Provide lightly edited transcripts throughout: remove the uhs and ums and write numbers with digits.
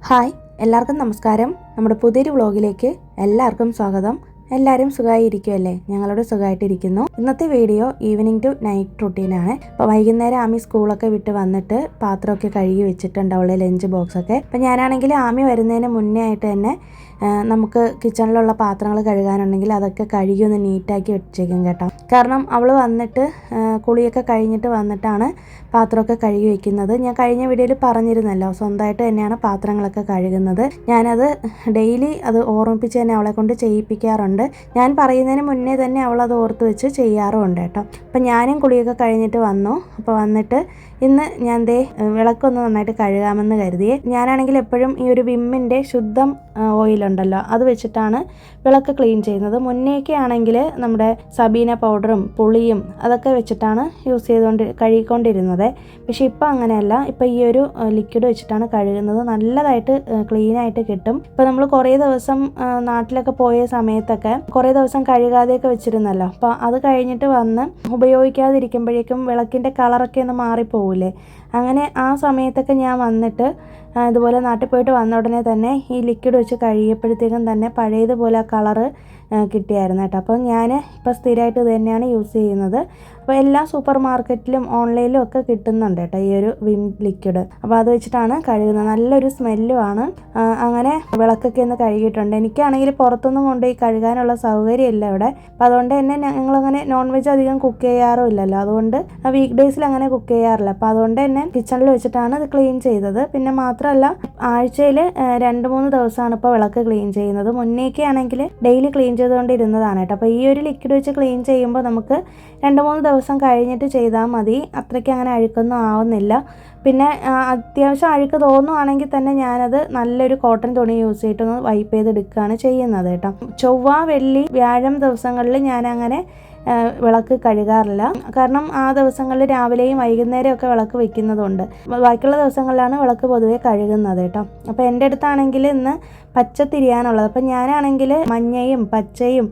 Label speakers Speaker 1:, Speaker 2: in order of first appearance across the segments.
Speaker 1: Hi, എല്ലാവർക്കും നമസ്കാരം. നമ്മുടെ പുതിയൊരു വ്ളോഗിലേക്ക് എല്ലാവർക്കും സ്വാഗതം. എല്ലാവരും സുഖമായിരിക്കുമല്ലേ? ഞങ്ങളോട് സുഖമായിട്ടിരിക്കുന്നു. ഇന്നത്തെ വീഡിയോ ഈവനിങ് ടു നൈറ്റ് റൊട്ടീനാണ്. അപ്പോൾ വൈകുന്നേരം ആമി സ്കൂളൊക്കെ വിട്ട് വന്നിട്ട് പാത്രമൊക്കെ കഴുകി വെച്ചിട്ടുണ്ട്, അവളുടെ ലഞ്ച് ബോക്സൊക്കെ. അപ്പോൾ ഞാനാണെങ്കിൽ ആമി വരുന്നതിന് മുന്നേ ആയിട്ട് തന്നെ നമുക്ക് കിച്ചണിലുള്ള പാത്രങ്ങൾ കഴുകാനുണ്ടെങ്കിൽ അതൊക്കെ കഴുകി ഒന്ന് നീറ്റാക്കി വെച്ചേക്കും കേട്ടോ. കാരണം അവൾ വന്നിട്ട് കുളിയൊക്കെ കഴിഞ്ഞിട്ട് വന്നിട്ടാണ് പാത്രമൊക്കെ കഴുകി വെക്കുന്നത്. ഞാൻ കഴിഞ്ഞ വീഡിയോയിൽ പറഞ്ഞിരുന്നല്ലോ, സ്വന്തമായിട്ട് തന്നെയാണ് പാത്രങ്ങളൊക്കെ കഴുകുന്നത്. ഞാനത് ഡെയിലി അത് ഓർമ്മിപ്പിച്ച് തന്നെ അവളെ കൊണ്ട് ചെയ്യിപ്പിക്കാറുണ്ട്. ഞാൻ പറയുന്നതിന് മുന്നേ തന്നെ അവളത് ഓർത്ത് വെച്ച് ചെയ്യാറുമുണ്ട് കേട്ടോ. അപ്പം ഞാനും കുളിയൊക്കെ കഴിഞ്ഞിട്ട് വന്നു. അപ്പോൾ വന്നിട്ട് ഇന്ന് ഞാൻ വിളക്കൊന്ന് നന്നായിട്ട് കഴുകാമെന്ന് കരുതിയേ. ഞാനാണെങ്കിൽ എപ്പോഴും ഈ ഒരു വിമ്മിൻ്റെ ശുദ്ധം ഓയിലുണ്ടല്ലോ, അത് വെച്ചിട്ടാണ് വിളക്ക് ക്ലീൻ ചെയ്യുന്നത്. മുന്നേയൊക്കെ ആണെങ്കിൽ നമ്മുടെ സബീന പൗഡറും പുളിയും അതൊക്കെ വെച്ചിട്ടാണ് കഴുകിക്കൊണ്ടിരുന്നത്. പക്ഷേ ഇപ്പം അങ്ങനെയല്ല. ഇപ്പം ഈ ഒരു ലിക്വിഡ് വെച്ചിട്ടാണ് കഴുകുന്നത്. നല്ലതായിട്ട് ക്ലീനായിട്ട് കിട്ടും. ഇപ്പോൾ നമ്മൾ കുറേ ദിവസം നാട്ടിലൊക്കെ പോയ സമയത്തൊക്കെ കുറേ ദിവസം കഴുകാതെയൊക്കെ വെച്ചിരുന്നല്ലോ. അപ്പോൾ അത് കഴിഞ്ഞിട്ട് വന്ന് ഉപയോഗിക്കാതിരിക്കുമ്പോഴേക്കും വിളക്കിൻ്റെ കളറൊക്കെ ഒന്ന് മാറിപ്പോവില്ലേ. അങ്ങനെ ആ സമയത്തൊക്കെ ഞാൻ വന്നിട്ട് ഇതുപോലെ നാട്ടിൽ പോയിട്ട് വന്ന ഉടനെ തന്നെ ഈ ലിക്വിഡ് വെച്ച് കഴുകിയപ്പോഴത്തേക്കും തന്നെ പഴയതുപോലെ ആ കളറ് കിട്ടിയായിരുന്നു കേട്ടോ. അപ്പം ഞാൻ ഇപ്പോൾ സ്ഥിരമായിട്ട് ഇത് തന്നെയാണ് യൂസ് ചെയ്യുന്നത്. അപ്പോൾ എല്ലാ സൂപ്പർ മാർക്കറ്റിലും ഓൺലൈനിലും ഒക്കെ കിട്ടുന്നുണ്ട് കേട്ടോ ഈ ഒരു വിം ലിക്വിഡ്. അപ്പോൾ അത് വെച്ചിട്ടാണ് കഴുകുന്നത്. നല്ലൊരു സ്മെല്ലുമാണ്. അങ്ങനെ വിളക്കൊക്കെ ഒന്ന് കഴുകിയിട്ടുണ്ട്. എനിക്കാണെങ്കിൽ പുറത്തൊന്നും കൊണ്ടുപോയി കഴുകാനുള്ള സൗകര്യമില്ല ഇവിടെ. അപ്പോൾ അതുകൊണ്ട് തന്നെ ഞങ്ങളങ്ങനെ നോൺ വെജ് അധികം കുക്ക് ചെയ്യാറും ഇല്ലല്ലോ. അതുകൊണ്ട് വീക്ക് ഡേയ്സിൽ അങ്ങനെ കുക്ക് ചെയ്യാറില്ല. അപ്പോൾ അതുകൊണ്ട് തന്നെ കിച്ചണിൽ വെച്ചിട്ടാണ് ഇത് ക്ലീൻ ചെയ്തത്. പിന്നെ മാത്രമല്ല, ആഴ്ചയിൽ 2-3 ദിവസമാണ് ഇപ്പോൾ വിളക്ക് ക്ലീൻ ചെയ്യുന്നത്. മുന്നേക്കെ ആണെങ്കിൽ ഡെയിലി ക്ലീൻ ചെയ്തുകൊണ്ടിരുന്നതാണ് കേട്ടോ. അപ്പോൾ ഈ ഒരു ലിക്വിഡ് വെച്ച് ക്ലീൻ ചെയ്യുമ്പോൾ നമുക്ക് 2-3 ദിവസം കഴിഞ്ഞിട്ട് ചെയ്താൽ മതി. അത്രയ്ക്ക് അങ്ങനെ അഴുക്കൊന്നും ആവുന്നില്ല. പിന്നെ അത്യാവശ്യം അഴുക്ക് തോന്നുവാണെങ്കിൽ തന്നെ ഞാനത് നല്ലൊരു കോട്ടൺ തുണി യൂസ് ചെയ്തിട്ടൊന്ന് വൈപ്പ് ചെയ്തെടുക്കുകയാണ് ചെയ്യുന്നത് കേട്ടോ. ചൊവ്വ, വെള്ളി, വ്യാഴം ദിവസങ്ങളിൽ ഞാനങ്ങനെ വിളക്ക് കഴുകാറില്ല. കാരണം ആ ദിവസങ്ങളിൽ രാവിലെയും വൈകുന്നേരവും ഒക്കെ വിളക്ക് വെക്കുന്നതുകൊണ്ട്. ബാക്കിയുള്ള ദിവസങ്ങളിലാണ് വിളക്ക് പൊതുവെ കഴുകുന്നത് കേട്ടോ. അപ്പോൾ എൻ്റെ അടുത്താണെങ്കിൽ ഇന്ന് പച്ച തിരിയാനുള്ളത്. അപ്പം ഞാനാണെങ്കിൽ മഞ്ഞയും പച്ചയും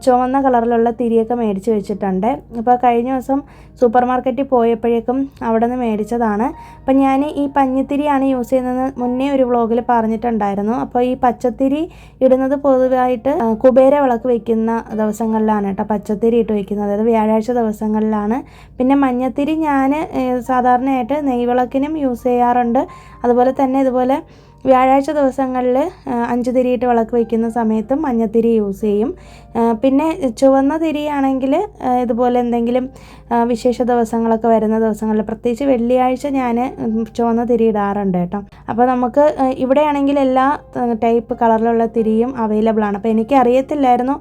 Speaker 1: ചുവന്ന കളറിലുള്ള തിരിയൊക്കെ മേടിച്ച് വെച്ചിട്ടുണ്ട്. അപ്പോൾ കഴിഞ്ഞ ദിവസം സൂപ്പർ മാർക്കറ്റിൽ പോയപ്പോഴേക്കും അവിടെ നിന്ന് മേടിച്ചതാണ്. അപ്പം ഞാൻ ഈ പഞ്ഞിത്തിരിയാണ് യൂസ് ചെയ്യുന്നത്, മുന്നേ ഒരു വ്ളോഗിൽ പറഞ്ഞിട്ടുണ്ടായിരുന്നു. അപ്പോൾ ഈ പച്ചത്തിരി ഇടുന്നത് പൊതുവായിട്ട് കുബേര വിളക്ക് വയ്ക്കുന്ന ദിവസങ്ങളിലാണ് കേട്ടോ പച്ചത്തിരി ഇട്ട് വയ്ക്കുന്നത്. അതായത് വ്യാഴാഴ്ച ദിവസങ്ങളിലാണ്. പിന്നെ മഞ്ഞത്തിരി ഞാൻ സാധാരണയായിട്ട് നെയ്വിളക്കിനും യൂസ് ചെയ്യാറുണ്ട്. അതുപോലെ തന്നെ ഇതുപോലെ വ്യാഴാഴ്ച ദിവസങ്ങളിൽ 5 തിരിയിട്ട് വിളക്ക് വയ്ക്കുന്ന സമയത്തും മഞ്ഞത്തിരി യൂസ് ചെയ്യും. പിന്നെ ചുവന്ന തിരിയാണെങ്കിൽ ഇതുപോലെ എന്തെങ്കിലും വിശേഷ ദിവസങ്ങളൊക്കെ വരുന്ന ദിവസങ്ങളിൽ, പ്രത്യേകിച്ച് വെള്ളിയാഴ്ച ഞാൻ ചുവന്ന തിരി ഇടാറുണ്ട് കേട്ടോ. അപ്പോൾ നമുക്ക് ഇവിടെയാണെങ്കിൽ എല്ലാ ടൈപ്പ് കളറിലുള്ള തിരിയും അവൈലബിൾ ആണ്. അപ്പോൾ എനിക്ക് അറിയത്തില്ലായിരുന്നു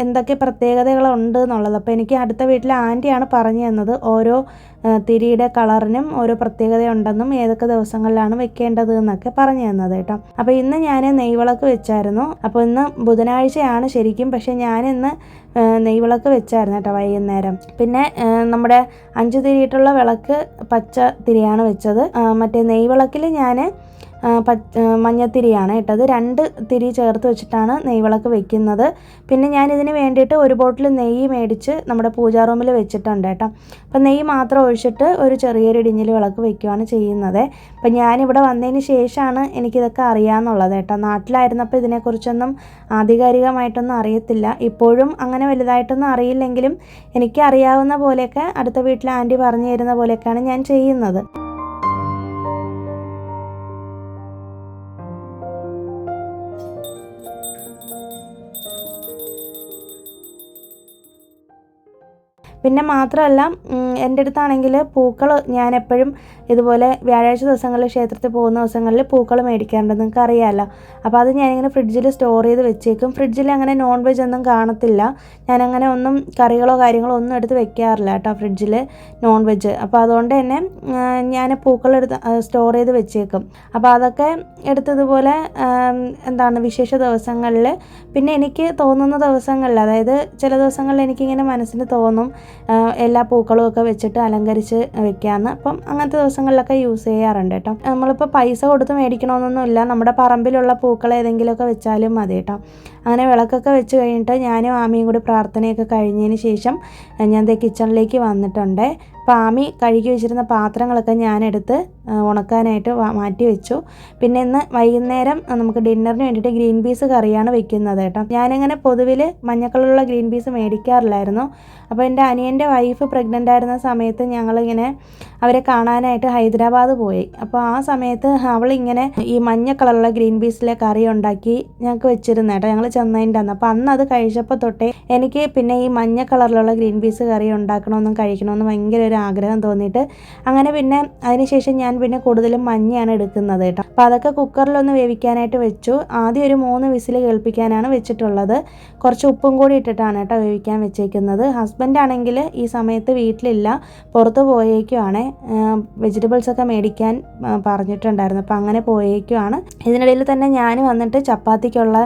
Speaker 1: എന്തൊക്കെ പ്രത്യേകതകളുണ്ട് എന്നുള്ളത്. അപ്പോൾ എനിക്ക് അടുത്ത വീട്ടിലെ ആൻറ്റിയാണ് പറഞ്ഞു തന്നത് ഓരോ തിരിയുടെ കളറിനും ഓരോ പ്രത്യേകതയുണ്ടെന്നും ഏതൊക്കെ ദിവസങ്ങളിലാണ് വെക്കേണ്ടത് എന്നൊക്കെ പറഞ്ഞു തന്നത് കേട്ടോ. അപ്പോൾ ഇന്ന് ഞാൻ നെയ്വിളക്ക് വെച്ചായിരുന്നു. അപ്പോൾ ഇന്ന് ബുധനാഴ്ചയാണ് ശരിക്കും, പക്ഷേ ഞാനിന്ന് നെയ്വിളക്ക് വെച്ചായിരുന്നു കേട്ടോ വൈകുന്നേരം. പിന്നെ നമ്മുടെ 5 തിരിയിട്ടുള്ള വിളക്ക് പച്ച തിരിയാണ് വെച്ചത്. മറ്റേ നെയ്വിളക്കിൽ ഞാൻ മഞ്ഞത്തിരിയാണ് ഇട്ടത്. 2 തിരി ചേർത്ത് വെച്ചിട്ടാണ് നെയ്വിളക്ക് വെക്കുന്നത്. പിന്നെ ഞാനിതിന് വേണ്ടിയിട്ട് ഒരു ബോട്ടിൽ നെയ്യ് മേടിച്ച് നമ്മുടെ പൂജാ റൂമിൽ വെച്ചിട്ടുണ്ട് കേട്ടോ. അപ്പം നെയ്യ് മാത്രം ഒഴിച്ചിട്ട് ഒരു ചെറിയൊരു ഇടിഞ്ഞിൽ വിളക്ക് വെക്കുകയാണ് ചെയ്യുന്നത്. അപ്പം ഞാനിവിടെ വന്നതിന് ശേഷമാണ് എനിക്കിതൊക്കെ അറിയാമെന്നുള്ളത് കേട്ടോ. നാട്ടിലായിരുന്നപ്പോൾ ഇതിനെക്കുറിച്ചൊന്നും ആധികാരികമായിട്ടൊന്നും അറിയത്തില്ല. ഇപ്പോഴും അങ്ങനെ വലുതായിട്ടൊന്നും അറിയില്ലെങ്കിലും എനിക്ക് അറിയാവുന്ന പോലെയൊക്കെ അടുത്ത വീട്ടിലെ ആൻറ്റി പറഞ്ഞു തരുന്ന പോലെയൊക്കെയാണ് ഞാൻ ചെയ്യുന്നത്. പിന്നെ മാത്രമല്ല, എൻ്റെ അടുത്താണെങ്കിൽ പൂക്കൾ ഞാൻ എപ്പോഴും ഇതുപോലെ വ്യാഴാഴ്ച ദിവസങ്ങളിൽ ക്ഷേത്രത്തിൽ പോകുന്ന ദിവസങ്ങളിൽ പൂക്കൾ മേടിക്കാറുണ്ട്, നിങ്ങൾക്ക് അറിയാമല്ലോ. അപ്പോൾ അത് ഞാനിങ്ങനെ ഫ്രിഡ്ജിൽ സ്റ്റോർ ചെയ്ത് വെച്ചേക്കും. ഫ്രിഡ്ജിൽ അങ്ങനെ നോൺ വെജ് ഒന്നും കാണത്തില്ല. ഞാനങ്ങനെ ഒന്നും കറികളോ കാര്യങ്ങളോ ഒന്നും എടുത്ത് വെക്കാറില്ല കേട്ടോ ഫ്രിഡ്ജിൽ, നോൺ വെജ്. അപ്പോൾ അതുകൊണ്ട് തന്നെ ഞാൻ പൂക്കളെടുത്ത് സ്റ്റോർ ചെയ്ത് വെച്ചേക്കും. അപ്പോൾ അതൊക്കെ എടുത്തതുപോലെ വിശേഷ ദിവസങ്ങളിൽ, പിന്നെ എനിക്ക് തോന്നുന്ന ദിവസങ്ങളിൽ, അതായത് ചില ദിവസങ്ങളിൽ എനിക്കിങ്ങനെ മനസ്സിന് തോന്നും എല്ലാ പൂക്കളും ഒക്കെ വെച്ചിട്ട് അലങ്കരിച്ച് വെക്കാമെന്ന്. അപ്പം അങ്ങനത്തെ ദിവസങ്ങളിലൊക്കെ യൂസ് ചെയ്യാറുണ്ട് കേട്ടോ. നമ്മളിപ്പോൾ പൈസ കൊടുത്ത് മേടിക്കണമെന്നൊന്നുമില്ല, നമ്മുടെ പറമ്പിലുള്ള പൂക്കൾ ഏതെങ്കിലുമൊക്കെ വെച്ചാലും മതി കേട്ടോ. അങ്ങനെ വിളക്കൊക്കെ വെച്ച് കഴിഞ്ഞിട്ട് ഞാനും ആമിയും കൂടി പ്രാർത്ഥനയൊക്കെ കഴിഞ്ഞതിന് ശേഷം ഞാൻ കിച്ചണിലേക്ക് വന്നിട്ടുണ്ട്. അപ്പോൾ ആമി കഴുകി വെച്ചിരുന്ന പാത്രങ്ങളൊക്കെ ഞാനെടുത്ത് ഉണക്കാനായിട്ട് മാറ്റി വെച്ചു. പിന്നെ ഇന്ന് വൈകുന്നേരം നമുക്ക് ഡിന്നറിന് വേണ്ടിയിട്ട് ഗ്രീൻ പീസ് കറിയാണ് വെക്കുന്നത് കേട്ടോ. ഞാനിങ്ങനെ പൊതുവിൽ മഞ്ഞ കളറുള്ള ഗ്രീൻ പീസ് മേടിക്കാറില്ലായിരുന്നു. അപ്പോൾ എൻ്റെ അനിയൻ്റെ വൈഫ് പ്രഗ്നൻ്റ് ആയിരുന്ന സമയത്ത് ഞങ്ങളിങ്ങനെ അവരെ കാണാനായിട്ട് ഹൈദരാബാദ് പോയി. അപ്പോൾ ആ സമയത്ത് അവളിങ്ങനെ ഈ മഞ്ഞ കളറുള്ള ഗ്രീൻ പീസിലെ കറി ഉണ്ടാക്കി ഞങ്ങൾക്ക് വെച്ചിരുന്ന കേട്ടോ, ഞങ്ങൾ ചെന്നതിൻ്റെ അന്ന്. അപ്പോൾ അന്ന് അത് കഴിച്ചപ്പോൾ തൊട്ടേ എനിക്ക് പിന്നെ ഈ മഞ്ഞ കളറിലുള്ള ഗ്രീൻ പീസ് കറി ഉണ്ടാക്കണമെന്നും കഴിക്കണമെന്നും ഭയങ്കര ഒരു ആഗ്രഹം തോന്നിയിട്ട് അങ്ങനെ പിന്നെ അതിനുശേഷം ഞാൻ പിന്നെ കൂടുതലും മഞ്ഞയാണ് എടുക്കുന്നത് കേട്ടോ. അപ്പോൾ അതൊക്കെ കുക്കറിലൊന്ന് വേവിക്കാനായിട്ട് വെച്ചു. ആദ്യം ഒരു 3 വിസിൽ കേൾപ്പിക്കാനാണ് വെച്ചിട്ടുള്ളത്. കുറച്ച് ഉപ്പും കൂടി ഇട്ടിട്ടാണ് കേട്ടോ വേവിക്കാൻ വെച്ചേക്കുന്നത്. ഹസ്ബൻഡ് ആണെങ്കിൽ ഈ സമയത്ത് വീട്ടിലില്ല, പുറത്ത് പോയേക്കുവാണ്. വെജിറ്റബിൾസൊക്കെ മേടിക്കാൻ പറഞ്ഞിട്ടുണ്ടായിരുന്നു. അപ്പോൾ അങ്ങനെ പോയേക്കുവാണ്. ഇതിനിടയിൽ തന്നെ ഞാൻ വന്നിട്ട് ചപ്പാത്തിക്കുള്ള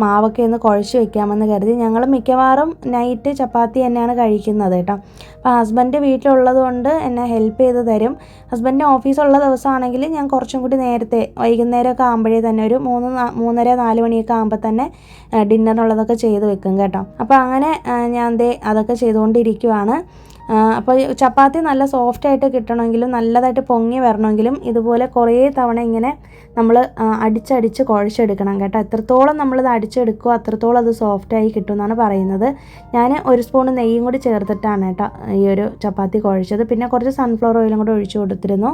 Speaker 1: മാവൊക്കെ ഒന്ന് കുഴച്ച് വെക്കാമെന്ന് കരുതി. ഞങ്ങൾ മിക്കവാറും നൈറ്റ് ചപ്പാത്തി തന്നെയാണ് കഴിക്കുന്നത് കേട്ടോ. അപ്പോൾ ഹസ്ബൻഡ് വീട്ടിലുള്ളത് കൊണ്ട് എന്നെ ഹെൽപ്പ് ചെയ്ത് തരും. ഹസ്ബൻഡിന് ഓഫീസുള്ള ദിവസമാണെങ്കിൽ ഞാൻ കുറച്ചും കൂടി നേരത്തെ വൈകുന്നേരമൊക്കെ ആകുമ്പോഴേ തന്നെ ഒരു 3:30-4 മണിയൊക്കെ ആകുമ്പോൾ തന്നെ ഡിന്നറിനുള്ളതൊക്കെ ചെയ്ത് വെക്കും കേട്ടോ. അപ്പോൾ അങ്ങനെ ഞാൻ അതൊക്കെ ചെയ്തുകൊണ്ടിരിക്കുവാണ്. അപ്പോൾ ചപ്പാത്തി നല്ല സോഫ്റ്റായിട്ട് കിട്ടണമെങ്കിലും നല്ലതായിട്ട് പൊങ്ങി വരണമെങ്കിലും ഇതുപോലെ കുറേ തവണ ഇങ്ങനെ നമ്മൾ അടിച്ചടിച്ച് കുഴച്ചെടുക്കണം കേട്ടോ. എത്രത്തോളം നമ്മളിത് അടിച്ചെടുക്കുമോ അത്രത്തോളം അത് സോഫ്റ്റായി കിട്ടുമെന്നാണ് പറയുന്നത്. ഞാൻ 1 സ്പൂൺ നെയ്യും കൂടി ചേർത്തിട്ടാണ് കേട്ടോ ഈ ഒരു ചപ്പാത്തി കുഴച്ചത്. പിന്നെ കുറച്ച് സൺഫ്ലവർ ഓയിലും കൂടി ഒഴിച്ചു കൊടുത്തിരുന്നു.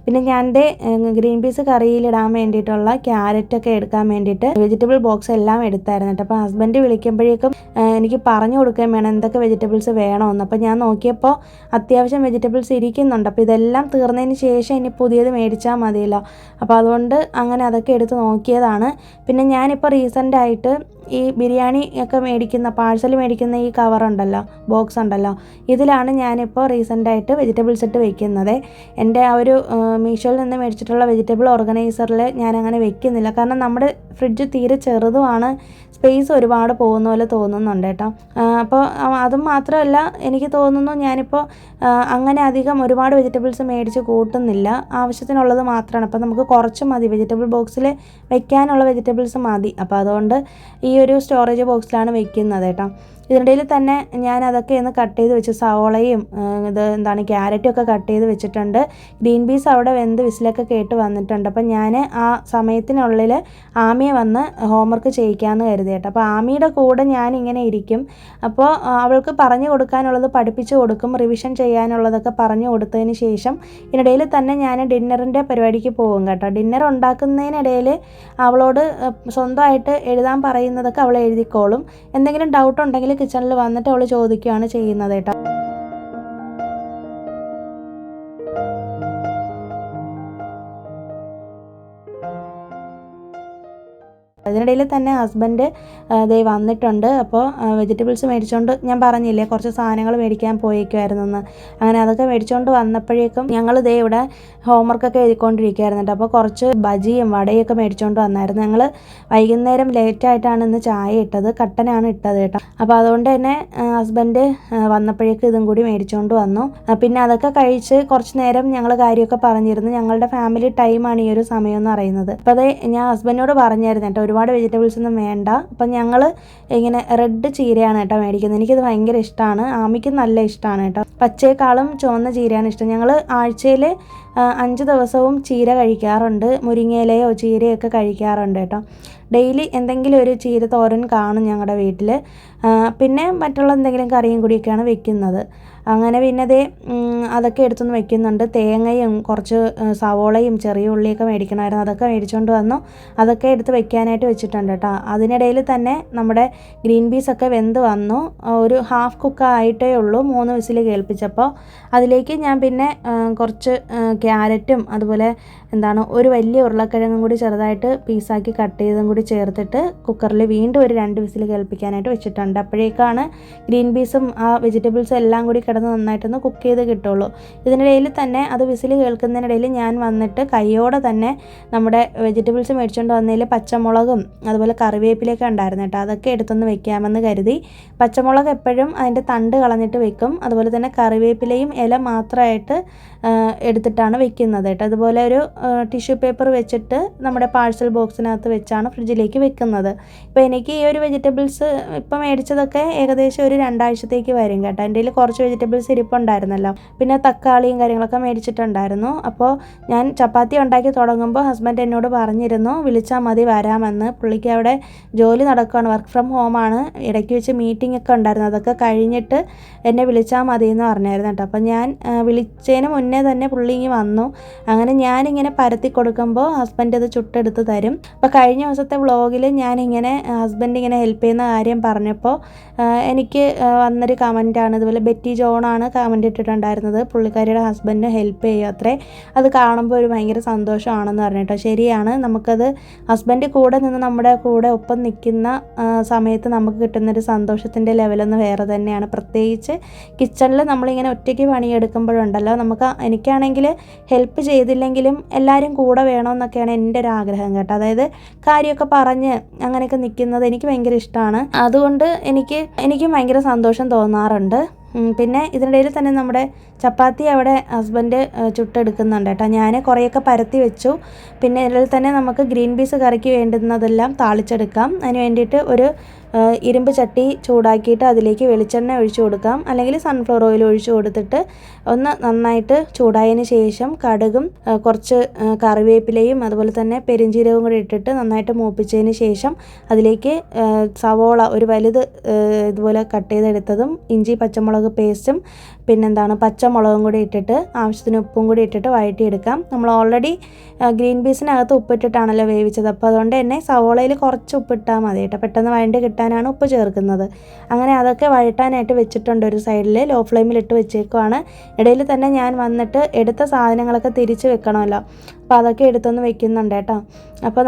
Speaker 1: പിന്നെ ഞാൻ ഗ്രീൻ പീസ് കറിയിലിടാൻ വേണ്ടിയിട്ടുള്ള ക്യാരറ്റൊക്കെ എടുക്കാൻ വേണ്ടിയിട്ട് വെജിറ്റബിൾ ബോക്സ് എല്ലാം എടുത്തായിരുന്നു കേട്ടോ. അപ്പോൾ ഹസ്ബൻഡ് വിളിക്കുമ്പോഴേക്കും എനിക്ക് പറഞ്ഞു കൊടുക്കാൻ വേണം എന്തൊക്കെ വെജിറ്റബിൾസ് വേണമെന്ന്. അപ്പോൾ ഞാൻ നോക്കിയപ്പോൾ അത്യാവശ്യം വെജിറ്റബിൾസ് ഇരിക്കുന്നുണ്ട്. അപ്പോൾ ഇതെല്ലാം തീർന്നതിന് ശേഷം ഇനി പുതിയത് മേടിച്ചാൽ മതിയല്ലോ. അപ്പോൾ അതുകൊണ്ട് അങ്ങനെ അതൊക്കെ എടുത്ത് നോക്കിയതാണ്. പിന്നെ ഞാനിപ്പോൾ റീസെൻ്റായിട്ട് ഈ ബിരിയാണി ഒക്കെ മേടിക്കുന്ന പാഴ്സൽ മേടിക്കുന്ന ഈ കവറുണ്ടല്ലോ, ബോക്സ് ഉണ്ടല്ലോ, ഇതിലാണ് ഞാനിപ്പോൾ റീസെൻ്റായിട്ട് വെജിറ്റബിൾസ് ഇട്ട് വെക്കുന്നത്. എൻ്റെ ആ ഒരു മീഷോയിൽ നിന്ന് മേടിച്ചിട്ടുള്ള വെജിറ്റബിൾ ഓർഗനൈസറിൽ ഞാനങ്ങനെ വെക്കുന്നില്ല. കാരണം നമ്മുടെ ഫ്രിഡ്ജ് തീരെ ചെറുതുമാണ്, സ്പേസ് ഒരുപാട് പോകുന്ന പോലെ തോന്നുന്നുണ്ട് കേട്ടോ. അപ്പോൾ അതും മാത്രമല്ല എനിക്ക് തോന്നുന്നു ഞാനിപ്പോൾ അങ്ങനെ അധികം ഒരുപാട് വെജിറ്റബിൾസ് മേടിച്ച് കൂട്ടുന്നില്ല, ആവശ്യത്തിനുള്ളത് മാത്രമാണ്. അപ്പോൾ നമുക്ക് കുറച്ച് മതി, വെജിറ്റബിൾ ബോക്സിൽ വെക്കാനുള്ള വെജിറ്റബിൾസ് മതി. അപ്പോൾ അതുകൊണ്ട് ഈ ഒരു സ്റ്റോറേജ് ബോക്സിലാണ് വെക്കുന്നത് കേട്ടോ. ഇതിനിടയിൽ തന്നെ ഞാൻ അതൊക്കെ ഒന്ന് കട്ട് ചെയ്ത് വെച്ച് സവോളയും ക്യാരറ്റും ഒക്കെ കട്ട് ചെയ്ത് വെച്ചിട്ടുണ്ട്. ഗ്രീൻ പീസ് അവിടെ വെന്ത് വിസിലൊക്കെ കേട്ട് വന്നിട്ടുണ്ട്. അപ്പം ഞാൻ ആ സമയത്തിനുള്ളിൽ ആമിയെ വന്ന് ഹോംവർക്ക് ചെയ്യിക്കാമെന്ന് കരുതി കേട്ടോ. അപ്പോൾ ആമിയുടെ കൂടെ ഞാനിങ്ങനെ ഇരിക്കും. അപ്പോൾ അവൾക്ക് പറഞ്ഞു കൊടുക്കാനുള്ളത് പഠിപ്പിച്ചു കൊടുക്കും, റിവിഷൻ ചെയ്യാനുള്ളതൊക്കെ പറഞ്ഞു കൊടുത്തതിന് ശേഷം ഇതിനിടയിൽ തന്നെ ഞാൻ ഡിന്നറിൻ്റെ പരിപാടിക്ക് പോകും കേട്ടോ. ഡിന്നർ ഉണ്ടാക്കുന്നതിനിടയിൽ അവളോട് സ്വന്തമായിട്ട് എഴുതാൻ പറയുന്നതൊക്കെ അവൾ എഴുതിക്കോളും. എന്തെങ്കിലും ഡൗട്ട് ഉണ്ടെങ്കിൽ കിച്ചണിൽ വന്നിട്ട് അവൾ ചോദിക്കുകയാണ് ചെയ്യുന്നത് കേട്ടോ. അതിനിടയിൽ തന്നെ ഹസ്ബൻഡ് വന്നിട്ടുണ്ട്. അപ്പോൾ വെജിറ്റബിൾസ് മേടിച്ചുകൊണ്ട്, ഞാൻ പറഞ്ഞില്ലേ കുറച്ച് സാധനങ്ങൾ മേടിക്കാൻ പോയേക്കുമായിരുന്നെന്ന്, അങ്ങനെ അതൊക്കെ മേടിച്ചുകൊണ്ട് വന്നപ്പോഴേക്കും ഞങ്ങൾ ഇവിടെ ഹോംവർക്കൊക്കെ എഴുതിക്കൊണ്ടിരിക്കുകയായിരുന്നു. അപ്പോൾ കുറച്ച് ബജിയും വടയൊക്കെ മേടിച്ചുകൊണ്ട് വന്നായിരുന്നു. ഞങ്ങൾ വൈകുന്നേരം ലേറ്റായിട്ടാണ് ഇന്ന് ചായ ഇട്ടത്, കട്ടനാണ് ഇട്ടത് കേട്ടോ. അപ്പോൾ അതുകൊണ്ട് തന്നെ ഹസ്ബൻഡ് വന്നപ്പോഴേക്കും ഇതും കൂടി മേടിച്ചുകൊണ്ട് വന്നു. പിന്നെ അതൊക്കെ കഴിച്ച് കുറച്ച് നേരം ഞങ്ങൾ കാര്യമൊക്കെ പറഞ്ഞിരുന്നു. ഞങ്ങളുടെ ഫാമിലി ടൈമാണ് ഈ ഒരു സമയം എന്ന് പറയുന്നത്. അപ്പോൾ ഞാൻ ഹസ്ബൻഡിനോട് പറഞ്ഞായിരുന്നു കേട്ടോ ഒരുപാട് വെജിറ്റബിൾസ് ഒന്നും വേണ്ട. അപ്പം ഞങ്ങൾ ഇങ്ങനെ റെഡ് ചീരയാണ് കേട്ടോ മേടിക്കുന്നത്. എനിക്കത് ഭയങ്കര ഇഷ്ടമാണ്, ആമിക്ക് നല്ല ഇഷ്ടമാണ് കേട്ടോ. പച്ചയേക്കാളും ചുവന്ന ചീരയാണ് ഇഷ്ടം. ഞങ്ങൾ ആഴ്ചയിൽ 5 ദിവസവും ചീര കഴിക്കാറുണ്ട്, മുരിങ്ങയിലയോ ചീരയൊക്കെ കഴിക്കാറുണ്ട് കേട്ടോ. ഡെയിലി എന്തെങ്കിലും ഒരു ചീര തോരൻ കാണും ഞങ്ങളുടെ വീട്ടിൽ. പിന്നെ മറ്റുള്ള എന്തെങ്കിലും കറിയും കൂടിയൊക്കെയാണ് വെക്കുന്നത്. അങ്ങനെ പിന്നെ അതൊക്കെ എടുത്തൊന്ന് വെക്കുന്നുണ്ട്. തേങ്ങയും കുറച്ച് സവോളയും ചെറിയ ഉള്ളിയൊക്കെ മേടിക്കണമായിരുന്നു, അതൊക്കെ മേടിച്ചുകൊണ്ട് വന്നു. അതൊക്കെ എടുത്ത് വെക്കാനായിട്ട് വെച്ചിട്ടുണ്ട് കേട്ടോ. അതിനിടയിൽ തന്നെ നമ്മുടെ ഗ്രീൻ പീസൊക്കെ വെന്ത് വന്നു. ഒരു ഹാഫ് കുക്കായിട്ടേ ഉള്ളൂ 3 വിസിൽ കേൾപ്പിച്ചപ്പോൾ. അതിലേക്ക് ഞാൻ പിന്നെ കുറച്ച് ക്യാരറ്റും അതുപോലെ ഒരു വലിയ ഉരുളക്കിഴങ്ങും കൂടി ചെറുതായിട്ട് പീസാക്കി കട്ട് ചെയ്തും കൂടി ചേർത്തിട്ട് കുക്കറിൽ വീണ്ടും ഒരു 2 വിസിൽ കേൾപ്പിക്കാനായിട്ട് വെച്ചിട്ടുണ്ട്. അപ്പോഴേക്കാണ് ഗ്രീൻ പീസും ആ വെജിറ്റബിൾസും എല്ലാം കൂടി കിടന്ന് നന്നായിട്ടൊന്ന് കുക്ക് ചെയ്ത് കിട്ടുള്ളൂ. ഇതിനിടയിൽ തന്നെ അത് വിസിൽ കേൾക്കുന്നതിനിടയിൽ ഞാൻ വന്നിട്ട് കൈയോടെ തന്നെ നമ്മുടെ വെജിറ്റബിൾസ് മേടിച്ചുകൊണ്ട് വന്നതിൽ പച്ചമുളകും അതുപോലെ കറിവേപ്പിലൊക്കെ ഉണ്ടായിരുന്നു കേട്ടോ, അതൊക്കെ എടുത്തൊന്ന് വെക്കാമെന്ന് കരുതി. പച്ചമുളക് എപ്പോഴും അതിൻ്റെ തണ്ട് കളഞ്ഞിട്ട് വെക്കും. അതുപോലെ തന്നെ കറിവേപ്പിലയും ഇല മാത്രമായിട്ട് എടുത്തിട്ടാണ് ബോക്സിലാണ് വെക്കുന്നത് കേട്ടോ. അതുപോലെ ഒരു ടിഷ്യൂ പേപ്പർ വെച്ചിട്ട് നമ്മുടെ പാഴ്സൽ ബോക്സിനകത്ത് വെച്ചാണ് ഫ്രിഡ്ജിലേക്ക് വെക്കുന്നത്. ഇപ്പോൾ എനിക്ക് ഈ ഒരു വെജിറ്റബിൾസ് ഇപ്പോൾ മേടിച്ചതൊക്കെ ഏകദേശം ഒരു 2 ആഴ്ചത്തേക്ക് വരും കേട്ടോ. എൻ്റെ കയ്യിൽ കുറച്ച് വെജിറ്റബിൾസ് ഇരിപ്പുണ്ടായിരുന്നല്ലോ, പിന്നെ തക്കാളിയും കാര്യങ്ങളൊക്കെ മേടിച്ചിട്ടുണ്ടായിരുന്നു. അപ്പോൾ ഞാൻ ചപ്പാത്തി ഉണ്ടാക്കി തുടങ്ങുമ്പോൾ ഹസ്ബൻഡ് എന്നോട് പറഞ്ഞിരുന്നു വിളിച്ചാൽ മതി വരാമെന്ന്. പുള്ളിക്ക് അവിടെ ജോലി നടക്കുകയാണ്, വർക്ക് ഫ്രം ഹോമാണ്. ഇടയ്ക്ക് വെച്ച് മീറ്റിംഗ് ഒക്കെ ഉണ്ടായിരുന്നു, അതൊക്കെ കഴിഞ്ഞിട്ട് എന്നെ വിളിച്ചാൽ മതി എന്ന് പറഞ്ഞായിരുന്നു കേട്ടോ. അപ്പോൾ ഞാൻ വിളിച്ചതിന് മുന്നേ തന്നെ പുള്ളി ഇങ്ങ് വന്നു. അങ്ങനെ ഞാനിങ്ങനെ പരത്തി കൊടുക്കുമ്പോൾ ഹസ്ബൻഡ് അത് ചുട്ടെടുത്ത് തരും. അപ്പോൾ കഴിഞ്ഞ ദിവസത്തെ വ്ളോഗിൽ ഞാനിങ്ങനെ ഹസ്ബൻഡ് ഇങ്ങനെ ഹെൽപ്പ് ചെയ്യുന്ന കാര്യം പറഞ്ഞപ്പോൾ എനിക്ക് വന്നൊരു കമൻറ്റാണ്, ഇതുപോലെ ബെറ്റി ജോണാണ് കമൻറ്റ് ഇട്ടിട്ടുണ്ടായിരുന്നത്, പുള്ളിക്കാരിയുടെ ഹസ്ബൻഡിന് ഹെൽപ്പ് ചെയ്യും അത്രേ. അത് കാണുമ്പോൾ ഒരു ഭയങ്കര സന്തോഷമാണെന്ന് പറഞ്ഞിട്ടോ. ശരിയാണ്, നമുക്കത് ഹസ്ബൻഡ് കൂടെ നിന്ന് നമ്മുടെ കൂടെ ഒപ്പം നിൽക്കുന്ന സമയത്ത് നമുക്ക് കിട്ടുന്നൊരു സന്തോഷത്തിൻ്റെ ലെവലൊന്ന് വേറെ തന്നെയാണ്. പ്രത്യേകിച്ച് കിച്ചണിൽ നമ്മളിങ്ങനെ ഒറ്റയ്ക്ക് പണിയെടുക്കുമ്പോഴുണ്ടല്ലോ, എനിക്കാണെങ്കിൽ ഹെൽപ്പ് ചെയ്തില്ലെങ്കിലും എല്ലാവരും കൂടെ വേണമെന്നൊക്കെയാണ് എൻ്റെ ഒരു ആഗ്രഹം കേട്ടോ. അതായത് കാര്യമൊക്കെ പറഞ്ഞ് അങ്ങനെയൊക്കെ നിൽക്കുന്നത് എനിക്ക് ഭയങ്കര ഇഷ്ടമാണ്. അതുകൊണ്ട് എനിക്കും ഭയങ്കര സന്തോഷം തോന്നാറുണ്ട്. പിന്നെ ഇതിനിടയിൽ തന്നെ നമ്മുടെ ചപ്പാത്തി അവിടെ ഹസ്ബൻഡ് ചുട്ടെടുക്കുന്നുണ്ട് കേട്ടോ. ഞാൻ കുറേയൊക്കെ പരത്തി വെച്ചു. പിന്നെ ഇതിൽ തന്നെ നമുക്ക് ഗ്രീൻ പീസ് കറിക്ക് വേണ്ടുന്നതെല്ലാം താളിച്ചെടുക്കാം. അതിന് വേണ്ടിയിട്ട് ഒരു ഇരുമ്പ് ചട്ടി ചൂടാക്കിയിട്ട് അതിലേക്ക് വെളിച്ചെണ്ണ ഒഴിച്ചു കൊടുക്കാം, അല്ലെങ്കിൽ സൺഫ്ലവർ ഓയിൽ ഒഴിച്ചു കൊടുത്തിട്ട് ഒന്ന് നന്നായിട്ട് ചൂടായതിന് ശേഷം കടുകും കുറച്ച് കറിവേപ്പിലയും അതുപോലെ തന്നെ പെരിഞ്ചീരകവും കൂടി ഇട്ടിട്ട് നന്നായിട്ട് മൂപ്പിച്ചതിന് ശേഷം അതിലേക്ക് സവോള ഒരു വലുത് ഇതുപോലെ കട്ട് ചെയ്തെടുത്തതും ഇഞ്ചി പച്ചമുളക് പേസ്റ്റും പിന്നെന്താണ് പച്ചമുളകും കൂടി ഇട്ടിട്ട് ആവശ്യത്തിന് ഉപ്പും കൂടി ഇട്ടിട്ട് വഴറ്റിയെടുക്കാം. നമ്മൾ ഓൾറെഡി ഗ്രീൻ പീസിനകത്ത് ഉപ്പിട്ടിട്ടാണല്ലോ വേവിച്ചത്, അപ്പോൾ അതുകൊണ്ട് തന്നെ സവോളയിൽ കുറച്ച് ഉപ്പിട്ടാൽ മതി കേട്ടോ. പെട്ടെന്ന് വഴണ്ടി കിട്ടാനാണ് ഉപ്പ് ചേർക്കുന്നത്. അങ്ങനെ അതൊക്കെ വഴറ്റാനായിട്ട് വെച്ചിട്ടുണ്ട് ഒരു സൈഡിൽ, ലോ ഫ്ലെയിമിലിട്ട് വെച്ചേക്കുവാണ്. ഇടയിൽ തന്നെ ഞാൻ വന്നിട്ട് എടുത്ത സാധനങ്ങളൊക്കെ തിരിച്ച് വെക്കണമല്ലോ, അപ്പോൾ അതൊക്കെ എടുത്തൊന്ന് വെക്കുന്നുണ്ട് കേട്ടോ. അപ്പോൾ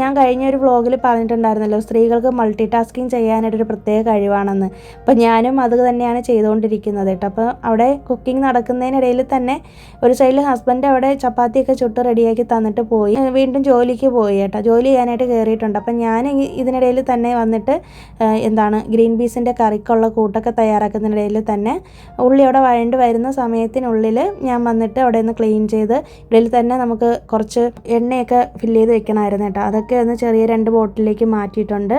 Speaker 1: ഞാൻ കഴിഞ്ഞ ഒരു വ്ളോഗിൽ പറഞ്ഞിട്ടുണ്ടായിരുന്നല്ലോ, സ്ത്രീകൾക്ക് മൾട്ടി ടാസ്കിങ് ചെയ്യാനായിട്ടൊരു പ്രത്യേക കഴിവാണെന്ന്. അപ്പോൾ ഞാനും അത് തന്നെയാണ് ചെയ്തുകൊണ്ടിരിക്കുന്നത് കേട്ടോ. അപ്പോൾ അവിടെ കുക്കിംഗ് നടക്കുന്നതിനിടയിൽ തന്നെ ഒരു സൈഡിൽ ഹസ്ബൻഡ് അവിടെ ചപ്പാത്തിയൊക്കെ ചുട്ട് റെഡിയാക്കി തന്നിട്ട് പോയി, വീണ്ടും ജോലിക്ക് പോയി കേട്ടോ. ജോലി ചെയ്യാനായിട്ട് കയറിയിട്ടുണ്ട്. അപ്പം ഞാൻ ഇതിനിടയിൽ തന്നെ വന്നിട്ട് ഗ്രീൻ പീസിൻ്റെ കറിക്കുള്ള കൂട്ടൊക്കെ തയ്യാറാക്കുന്നതിനിടയിൽ തന്നെ ഉള്ളി അവിടെ വഴണ്ട് വരുന്ന സമയത്തിനുള്ളിൽ ഞാൻ വന്നിട്ട് അവിടെ നിന്ന് ക്ലീൻ ചെയ്ത് ഇടയിൽ തന്നെ നമുക്ക് കുറച്ച് എണ്ണയൊക്കെ ഫില്ല് ചെയ്ത് വെക്കണമായിരുന്നു കേട്ടോ. അതൊക്കെ ഒന്ന് ചെറിയ 2 ബോട്ടിലേക്ക് മാറ്റിയിട്ടുണ്ട്.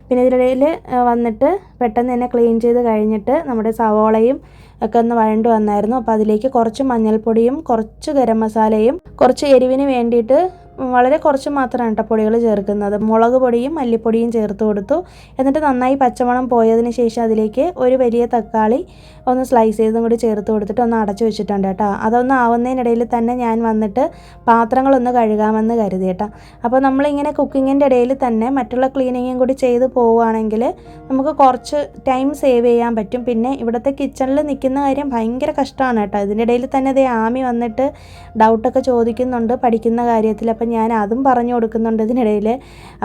Speaker 1: പിന്നെ ഇതിനിടയിൽ വന്നിട്ട് പെട്ടെന്ന് തന്നെ ക്ലീൻ ചെയ്ത് കഴിഞ്ഞിട്ട് നമ്മുടെ സവോളയും ഒക്കെ ഒന്ന് വഴണ്ട് വന്നായിരുന്നു. അപ്പോൾ അതിലേക്ക് കുറച്ച് മഞ്ഞൾപ്പൊടിയും കുറച്ച് ഗരം മസാലയും കുറച്ച് എരിവിന് വേണ്ടിയിട്ട് വളരെ കുറച്ച് മാത്രമാണ് കേട്ടോ പൊടികൾ ചേർക്കുന്നത്. മുളക് പൊടിയും മല്ലിപ്പൊടിയും ചേർത്ത് കൊടുത്തു. എന്നിട്ട് നന്നായി പച്ചമണം പോയതിന് ശേഷം അതിലേക്ക് ഒരു വലിയ തക്കാളി ഒന്ന് സ്ലൈസ് ചെയ്തും കൂടി ചേർത്ത് കൊടുത്തിട്ട് ഒന്ന് അടച്ചു വെച്ചിട്ടുണ്ട് കേട്ടോ. അതൊന്ന് ആവുന്നതിനിടയിൽ തന്നെ ഞാൻ വന്നിട്ട് പാത്രങ്ങളൊന്ന് കഴുകാമെന്ന് കരുതി കേട്ടോ. അപ്പോൾ നമ്മളിങ്ങനെ കുക്കിങ്ങിൻ്റെ ഇടയിൽ തന്നെ മറ്റുള്ള ക്ലീനിങ്ങും കൂടി ചെയ്ത് പോവുകയാണെങ്കിൽ നമുക്ക് കുറച്ച് ടൈം സേവ് ചെയ്യാൻ പറ്റും. പിന്നെ ഇവിടുത്തെ കിച്ചണിൽ നിൽക്കുന്ന കാര്യം ഭയങ്കര കഷ്ടമാണ് കേട്ടോ. ഇതിൻ്റെ ഇടയിൽ തന്നെ അതേ ആമി വന്നിട്ട് ഡൗട്ടൊക്കെ ചോദിക്കുന്നുണ്ട് പഠിക്കുന്ന കാര്യത്തിൽ. അപ്പോൾ ഞാൻ അതും പറഞ്ഞു കൊടുക്കുന്നുണ്ട് ഇതിനിടയിൽ.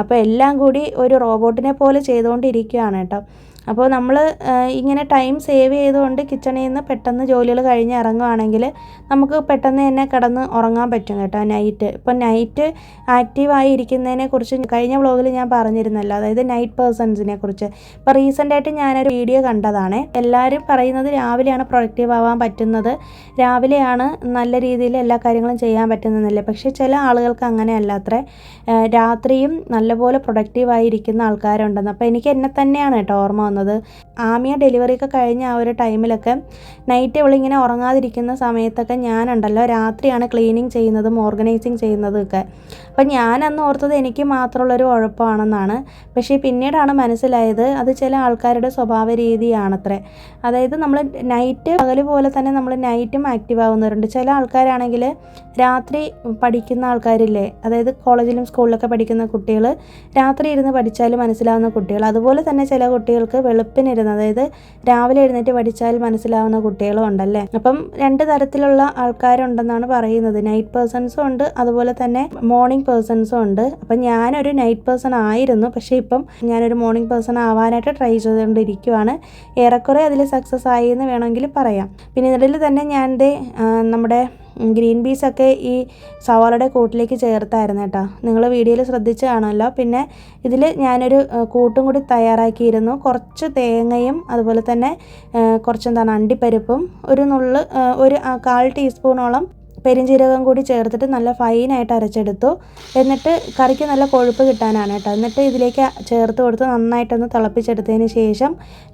Speaker 1: അപ്പോൾ എല്ലാം കൂടി ഒരു റോബോട്ടിനെ പോലെ ചെയ്തുകൊണ്ടിരിക്കുകയാണ് കേട്ടോ. അപ്പോൾ നമ്മൾ ഇങ്ങനെ ടൈം സേവ് ചെയ്തുകൊണ്ട് കിച്ചണിൽ നിന്ന് പെട്ടെന്ന് ജോലികൾ കഴിഞ്ഞ് ഇറങ്ങുകയാണെങ്കിൽ നമുക്ക് പെട്ടെന്ന് തന്നെ കിടന്ന് ഉറങ്ങാൻ പറ്റും കേട്ടോ. ഇപ്പോൾ നൈറ്റ് ആക്റ്റീവായി ഇരിക്കുന്നതിനെ കുറിച്ച് കഴിഞ്ഞ വ്ളോഗിൽ ഞാൻ പറഞ്ഞിരുന്നല്ലോ, അതായത് നൈറ്റ് പേഴ്സൺസിനെ കുറിച്ച്. ഇപ്പോൾ റീസെൻ്റായിട്ട് ഞാനൊരു വീഡിയോ കണ്ടതാണ്. എല്ലാവരും പറയുന്നത് രാവിലെയാണ് പ്രൊഡക്റ്റീവ് ആവാൻ പറ്റുന്നത്, രാവിലെയാണ് നല്ല രീതിയിൽ എല്ലാ കാര്യങ്ങളും ചെയ്യാൻ പറ്റുന്നതല്ലേ. പക്ഷേ ചില ആളുകൾക്ക് അങ്ങനെയല്ല അത്രേ, രാത്രിയും നല്ലപോലെ പ്രൊഡക്റ്റീവായി ഇരിക്കുന്ന ആൾക്കാരുണ്ടെന്ന്. അപ്പോൾ എനിക്ക് എന്നെ തന്നെയാണ് കേട്ടോ ഓർമ്മ വന്നത്. ആമിയ ഡെലിവറിയൊക്കെ കഴിഞ്ഞ ആ ഒരു ടൈമിലൊക്കെ നൈറ്റ് ഇവളിങ്ങനെ ഉറങ്ങാതിരിക്കുന്ന സമയത്തൊക്കെ ഞാനുണ്ടല്ലോ രാത്രിയാണ് ക്ലീനിങ് ചെയ്യുന്നതും ഓർഗനൈസിങ് ചെയ്യുന്നതും ഒക്കെ. അപ്പം ഞാനന്ന് ഓർത്തത് എനിക്ക് മാത്രമുള്ളൊരു ഉഴപ്പാണെന്നാണ്. പക്ഷേ പിന്നീടാണ് മനസ്സിലായത് അത് ചില ആൾക്കാരുടെ സ്വഭാവ രീതിയാണത്രേ. അതായത് നമ്മൾ നൈറ്റ് പകൽ പോലെ തന്നെ നമ്മൾ നൈറ്റും ആക്റ്റീവ് ആവുന്നവരുണ്ട്. ചില ആൾക്കാരാണെങ്കിൽ രാത്രി പഠിക്കുന്ന ആൾക്കാരില്ലേ, അതായത് കോളേജിലും സ്കൂളിലൊക്കെ പഠിക്കുന്ന കുട്ടികൾ രാത്രി ഇരുന്ന് പഠിച്ചാൽ മനസ്സിലാവുന്ന കുട്ടികൾ. അതുപോലെ തന്നെ ചില കുട്ടികൾക്ക് വെളുപ്പിനിരുന്ന്, അതായത് രാവിലെ എഴുന്നേറ്റ് പഠിച്ചാൽ മനസ്സിലാവുന്ന കുട്ടികളും ഉണ്ടല്ലേ. അപ്പം 2 തരത്തിലുള്ള ആൾക്കാരുണ്ടെന്നാണ് പറയുന്നത്. നൈറ്റ് പേഴ്സൺസും ഉണ്ട്, അതുപോലെ തന്നെ മോർണിംഗ് പേഴ്സൺസും ഉണ്ട്. അപ്പം ഞാനൊരു നൈറ്റ് പേഴ്സൺ ആയിരുന്നു, പക്ഷേ ഇപ്പം ഞാനൊരു മോർണിംഗ് പേഴ്സൺ ആവാനായിട്ട് ട്രൈ ചെയ്തുകൊണ്ടിരിക്കുവാണ്. ഏറെക്കുറെ അതിൽ സക്സസ് ആയി എന്ന് വേണമെങ്കിൽ പറയാം. പിന്നെ ഇതിൽ തന്നെ നമ്മുടെ ഗ്രീൻ പീസൊക്കെ ഈ സവാളയുടെ കൂട്ടിലേക്ക് ചേർത്തായിരുന്നു കേട്ടോ. നിങ്ങൾ വീഡിയോയിൽ ശ്രദ്ധിച്ച് കാണുമല്ലോ. പിന്നെ ഇതിൽ ഞാനൊരു കൂട്ടും കൂടി തയ്യാറാക്കിയിരുന്നു. കുറച്ച് തേങ്ങയും അതുപോലെ തന്നെ കുറച്ചെന്താണ് അണ്ടിപ്പരിപ്പും ഒരു 1/4 ടീസ്പൂണോളം പെരിഞ്ജീരകം കൂടി ചേർത്തിട്ട് നല്ല ഫൈനായിട്ട് അരച്ചെടുത്തു. എന്നിട്ട് കറിക്ക് നല്ല കൊഴുപ്പ് കിട്ടാനാണ് കേട്ടോ. എന്നിട്ട് ഇതിലേക്ക് ചേർത്ത് കൊടുത്ത് നന്നായിട്ടൊന്ന് തിളപ്പിച്ചെടുത്തതിന് ശേഷം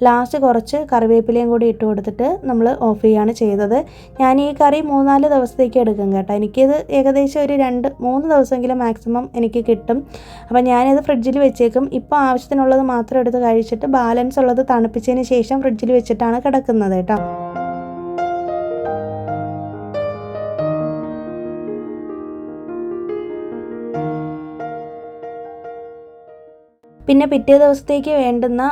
Speaker 1: ലാസ്റ്റ് കുറച്ച് കറിവേപ്പിലയും കൂടി ഇട്ട് കൊടുത്തിട്ട് നമ്മൾ ഓഫ് ചെയ്യുകയാണ് ചെയ്തത്. ഞാൻ ഈ കറി 3-4 ദിവസത്തേക്ക് എടുക്കും കേട്ടോ. എനിക്കിത് ഏകദേശം ഒരു 2-3 ദിവസമെങ്കിലും മാക്സിമം എനിക്ക് കിട്ടും. അപ്പം ഞാനിത് ഫ്രിഡ്ജിൽ വെച്ചേക്കും. ഇപ്പോൾ ആവശ്യത്തിനുള്ളത് മാത്രം എടുത്ത് കഴിച്ചിട്ട് ബാലൻസ് ഉള്ളത് തണുപ്പിച്ചതിന് ശേഷം ഫ്രിഡ്ജിൽ വെച്ചിട്ടാണ് കിടക്കുന്നത് കേട്ടോ. പിന്നെ പിറ്റേ ദിവസത്തേക്ക് വേണ്ടുന്ന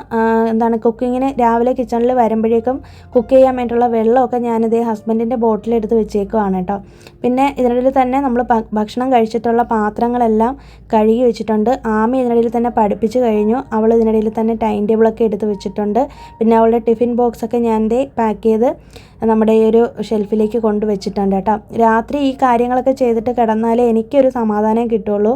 Speaker 1: കുക്കിങ്ങിന് രാവിലെ കിച്ചണിൽ വരുമ്പോഴേക്കും കുക്ക് ചെയ്യാൻ വേണ്ടിയിട്ടുള്ള വെള്ളമൊക്കെ ഞാനിതേ ഹസ്ബൻഡിൻ്റെ ബോട്ടിലെടുത്ത് വെച്ചേക്കുവാണ് കേട്ടോ. പിന്നെ ഇതിനിടയിൽ തന്നെ നമ്മൾ ഭക്ഷണം കഴിച്ചിട്ടുള്ള പാത്രങ്ങളെല്ലാം കഴുകി വെച്ചിട്ടുണ്ട്. ആമി ഇതിനിടയിൽ തന്നെ പഠിപ്പിച്ച് കഴിഞ്ഞു. അവൾ ഇതിനിടയിൽ തന്നെ ടൈം ടേബിളൊക്കെ എടുത്ത് വെച്ചിട്ടുണ്ട്. പിന്നെ അവളുടെ ടിഫിൻ ബോക്സൊക്കെ ഞാൻ പാക്ക് ചെയ്ത് നമ്മുടെ ഈ ഒരു ഷെൽഫിലേക്ക് കൊണ്ടുവച്ചിട്ടുണ്ട് കേട്ടോ. രാത്രി ഈ കാര്യങ്ങളൊക്കെ ചെയ്തിട്ട് കിടന്നാലേ എനിക്കൊരു സമാധാനം കിട്ടുള്ളൂ.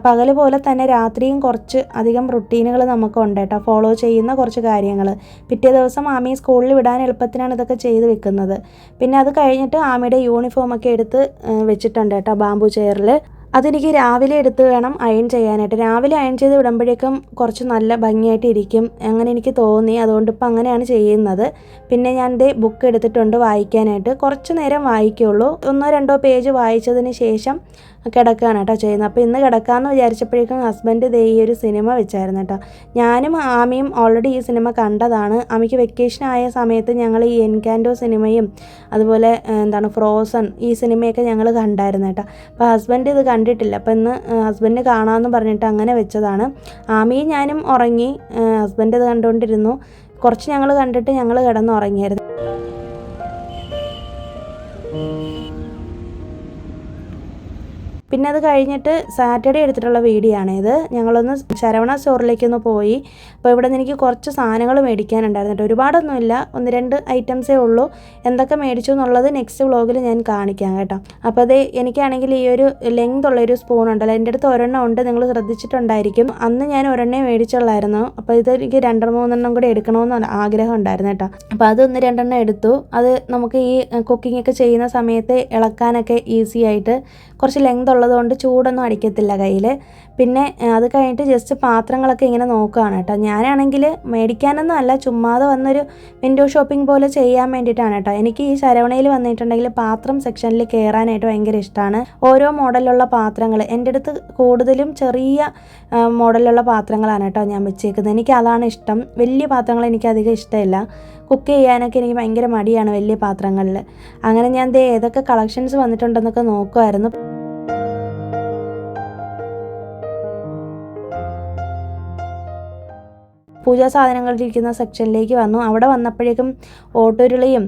Speaker 1: പകൽ പോലെ തന്നെ രാത്രിയും കുറച്ച് അധികം റുട്ടീനുകൾ നമുക്കുണ്ട് കേട്ടോ, ഫോളോ ചെയ്യുന്ന കുറച്ച് കാര്യങ്ങൾ. പിറ്റേ ദിവസം ആമിയെ സ്കൂളിൽ വിടാൻ എളുപ്പത്തിനാണ് ഇതൊക്കെ ചെയ്ത് വെക്കുന്നത്. പിന്നെ അത് കഴിഞ്ഞിട്ട് ആമിയുടെ യൂണിഫോമൊക്കെ എടുത്ത് വെച്ചിട്ടുണ്ട് കേട്ടോ ബാംബു ചെയറിൽ. അതെനിക്ക് രാവിലെ എടുത്ത് വേണം അയൺ ചെയ്യാനായിട്ട്. രാവിലെ അയൺ ചെയ്ത് വിടുമ്പോഴേക്കും കുറച്ച് നല്ല ഭംഗിയായിട്ട് ഇരിക്കും, അങ്ങനെ എനിക്ക് തോന്നി. അതുകൊണ്ട് ഇപ്പം അങ്ങനെയാണ് ചെയ്യുന്നത്. പിന്നെ ഞാൻ ബുക്ക് എടുത്തിട്ടുണ്ട് വായിക്കാനായിട്ട്. കുറച്ച് നേരം വായിക്കുള്ളൂ, 1-2 പേജ് വായിച്ചതിന് ശേഷം കിടക്കുകയാണ് കേട്ടോ ചെയ്യുന്നത്. അപ്പോൾ ഇന്ന് കിടക്കാമെന്ന് വിചാരിച്ചപ്പോഴേക്കും ഹസ്ബൻഡ് ഈ ഒരു സിനിമ വെച്ചായിരുന്നു കേട്ടോ. ഞാനും ആമിയും ഓൾറെഡി ഈ സിനിമ കണ്ടതാണ്. ആമിക്ക് വെക്കേഷൻ ആയ സമയത്ത് ഞങ്ങൾ ഈ എൻകാൻഡോ സിനിമയും അതുപോലെ ഫ്രോസൺ ഈ സിനിമയൊക്കെ ഞങ്ങൾ കണ്ടായിരുന്നു കേട്ടോ. അപ്പോൾ ഹസ്ബൻഡ് ഇത് കണ്ടിട്ടില്ല. അപ്പോൾ ഇന്ന് ഹസ്ബൻഡ് കാണാമെന്ന് പറഞ്ഞിട്ട് അങ്ങനെ വെച്ചതാണ്. ആമിയും ഞാനും ഉറങ്ങി, ഹസ്ബൻഡ് ഇത് കണ്ടുകൊണ്ടിരുന്നു. കുറച്ച് ഞങ്ങൾ കണ്ടിട്ട് ഞങ്ങൾ കിടന്നുറങ്ങിയായിരുന്നു. പിന്നെ അത് കഴിഞ്ഞിട്ട് സാറ്റർഡേ എടുത്തിട്ടുള്ള വീഡിയോ ആണിത്. ഞങ്ങളൊന്ന് ശരവണ സ്റ്റോറിലേക്കൊന്ന് പോയി. അപ്പോൾ ഇവിടെ നിന്ന് എനിക്ക് കുറച്ച് സാധനങ്ങൾ മേടിക്കാനുണ്ടായിരുന്നു കേട്ടോ. ഒരുപാടൊന്നുമില്ല, 1-2 ഐറ്റംസേ ഉള്ളൂ. എന്തൊക്കെ മേടിച്ചു എന്നുള്ളത് നെക്സ്റ്റ് വ്ളോഗിൽ ഞാൻ കാണിക്കാം കേട്ടോ. അപ്പോൾ എനിക്കാണെങ്കിൽ ഈ ഒരു ലെങ്ത് ഉള്ളൊരു സ്പൂൺ ഉണ്ടല്ലോ, എൻ്റെ അടുത്ത് ഒരെണ്ണം ഉണ്ട്, നിങ്ങൾ ശ്രദ്ധിച്ചിട്ടുണ്ടായിരിക്കും. അന്ന് ഞാൻ ഒരെണ്ണേ മേടിച്ചുള്ളായിരുന്നു. അപ്പോൾ ഇത് എനിക്ക് 2-3 കൂടി എടുക്കണമെന്ന് ആഗ്രഹം ഉണ്ടായിരുന്നു കേട്ടോ. അപ്പോൾ അത് 1-2 എടുത്തു. അത് നമുക്ക് ഈ കുക്കിംഗ് ഒക്കെ ചെയ്യുന്ന സമയത്ത് ഇളക്കാനൊക്കെ ഈസി ആയിട്ട്, കുറച്ച് ലെങ്ത് ഉള്ളതുകൊണ്ട് ചൂടൊന്നും അടിക്കത്തില്ല കയ്യിൽ. പിന്നെ അത് കഴിഞ്ഞിട്ട് ജസ്റ്റ് പാത്രങ്ങളൊക്കെ ഇങ്ങനെ നോക്കുകയാണ് കേട്ടോ. ഞാനാണെങ്കിൽ മേടിക്കാനൊന്നും അല്ല, ചുമ്മാതെ വന്നൊരു വിൻഡോ ഷോപ്പിംഗ് പോലെ ചെയ്യാൻ വേണ്ടിയിട്ടാണ് കേട്ടോ. എനിക്ക് ഈ ശരവണയിൽ വന്നിട്ടുണ്ടെങ്കിൽ പാത്രം സെക്ഷനിൽ കയറാനായിട്ട് ഭയങ്കര ഇഷ്ടമാണ്. ഓരോ മോഡലുള്ള പാത്രങ്ങൾ, എൻ്റെ അടുത്ത് കൂടുതലും ചെറിയ മോഡലുള്ള പാത്രങ്ങളാണ് കേട്ടോ ഞാൻ വെച്ചേക്കുന്നത്. എനിക്ക് അതാണ് ഇഷ്ടം. വലിയ പാത്രങ്ങൾ എനിക്ക് അധികം ഇഷ്ടമില്ല. കുക്ക് ചെയ്യാനൊക്കെ എനിക്ക് ഭയങ്കര മടിയാണ് വലിയ പാത്രങ്ങളിൽ. അങ്ങനെ ഞാൻ ഏതൊക്കെ കളക്ഷൻസ് വന്നിട്ടുണ്ടെന്നൊക്കെ നോക്കുമായിരുന്നു. പൂജാ സാധനങ്ങളിരിക്കുന്ന സെക്ഷനിലേക്ക് വന്നു. അവിടെ വന്നപ്പോഴേക്കും ഓട്ടുരുളിയും